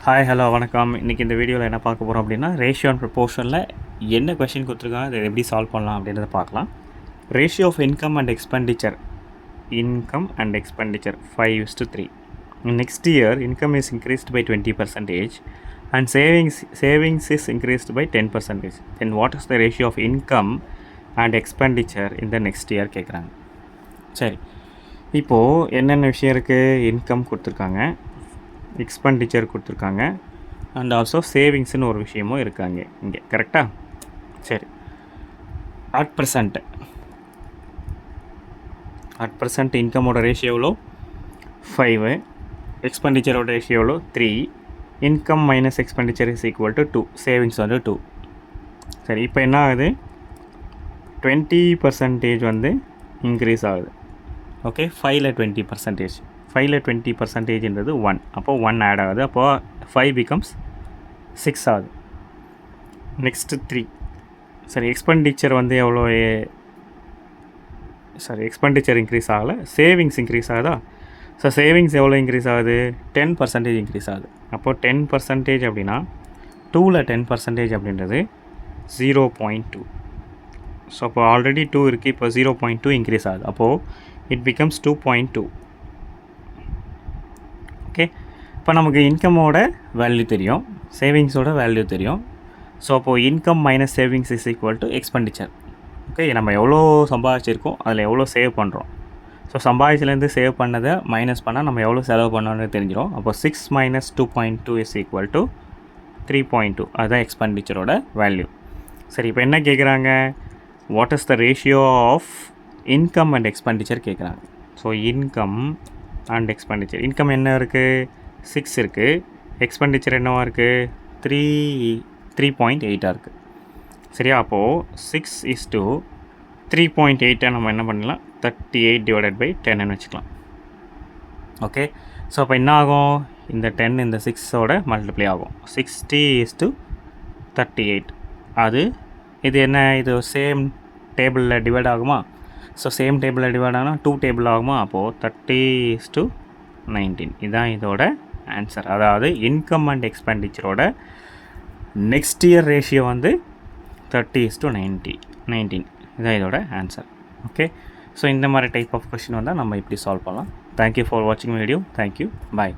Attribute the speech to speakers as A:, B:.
A: Hi hello வணக்கம். இன்றைக்கி இந்த வீடியோவில் என்ன பார்க்க போகிறோம் அப்படின்னா, ரேஷியோ அண்ட் ப்ரொபோர்ஷனில் என்ன கொஷின் கொடுத்துருக்காங்க, அதை எப்படி சால்வ் பண்ணலாம் அப்படின்றத பார்க்கலாம். Ratio of income and expenditure 5:3. Next year, income is increased by 20% and savings is increased by 10%. Then what is the ratio of income and expenditure in the next year கேட்குறாங்க. சரி, இப்போது என்னென்ன விஷயம் இருக்குது? இன்கம் கொடுத்துருக்காங்க, எக்ஸ்பெண்டிச்சர் கொடுத்துருக்காங்க, and also சேவிங்ஸ்னு ஒரு விஷயமும் இருக்காங்க இங்கே. கரெக்டாக? சரி, அட் ப்ரெசண்ட் இன்கமோட ரேஷியோ எவ்வளோ? 5. எக்ஸ்பெண்டிச்சரோட ரேஷியோ எவ்வளோ? 3. Income minus expenditure is equal to 2. Savings வந்து 2. சரி, இப்போ என்ன ஆகுது? 20% வந்து இன்க்ரீஸ் ஆகுது. ஓகே, 5ல் 20%. 5ல் 20%ன்றது 1. அப்போது 1 ஆட் ஆகுது. அப்போது 5 becomes 6 ஆகுது. நெக்ஸ்ட்டு 3. சரி, எக்ஸ்பெண்டிச்சர் வந்து எவ்வளோ? எக்ஸ்பெண்டிச்சர் இன்க்ரீஸ் ஆகலை, சேவிங்ஸ் இன்க்ரீஸ் ஆகுதா? ஸோ சேவிங்ஸ் எவ்வளோ இன்க்ரீஸ் ஆகுது? 10% இன்க்ரீஸ் ஆகுது. அப்போது 10% அப்படின்னா 2ல் 10% அப்படின்றது 0.2. ஸோ அப்போ ஆல்ரெடி 2 இருக்குது, இப்போ 0.2 இன்க்ரீஸ் ஆகுது. அப்போது இட் பிகம்ஸ் 2.2. ஓகே, இப்போ நமக்கு இன்கமோட வேல்யூ தெரியும், சேவிங்ஸோட வேல்யூ தெரியும். ஸோ அப்போது income minus savings is equal to expenditure. Okay, நம்ம எவ்வளோ சம்பாதிச்சிருக்கோம், அதில் எவ்வளோ சேவ் பண்ணுறோம். ஸோ சம்பாதிச்சிலேருந்து சேவ் பண்ணதை மைனஸ் பண்ணால் நம்ம எவ்வளோ செலவு பண்ணோன்னு தெரிஞ்சிடும். அப்போ 6 மைனஸ் 2.2 இஸ் ஈக்குவல் டு 3.2. அதுதான் எக்ஸ்பெண்டிச்சரோட வேல்யூ. சரி, இப்போ என்ன கேட்குறாங்க? What is the ratio of income and expenditure கேட்குறாங்க. So income and expenditure, income என்ன இருக்குது? 6 இருக்குது. எக்ஸ்பெண்டிச்சர் என்னவா இருக்குது? 3.8 இருக்குது. சரியா? அப்போது 6:3.8 நம்ம என்ன பண்ணலாம்? 38/10 வச்சுக்கலாம். ஓகே, ஸோ அப்போ என்ன ஆகும்? இந்த 10 இந்த 6ஓட மல்டிப்ளை ஆகும். 60:38. இது என்ன? இது சேம் டேபிளில் டிவைட் ஆகுமா? ஸோ சேம் டேபிளில் டிவைட் ஆனால் 2 டேபிள் ஆகுமா? அப்போது 30:19. இதுதான் இதோட ஆன்சர். அதாவது இன்கம் அண்ட் எக்ஸ்பெண்டிச்சரோட நெக்ஸ்ட் இயர் ரேஷியோ வந்து 30:19. இதுதான் இதோட ஆன்சர். ஓகே, ஸோ இந்த மாதிரி டைப் ஆஃப் கொஷின் வந்தால் நம்ம இப்படி சால்வ் பண்ணலாம். தேங்க்யூ ஃபார் வாட்சிங் வீடியோ. தேங்க்யூ, பாய்.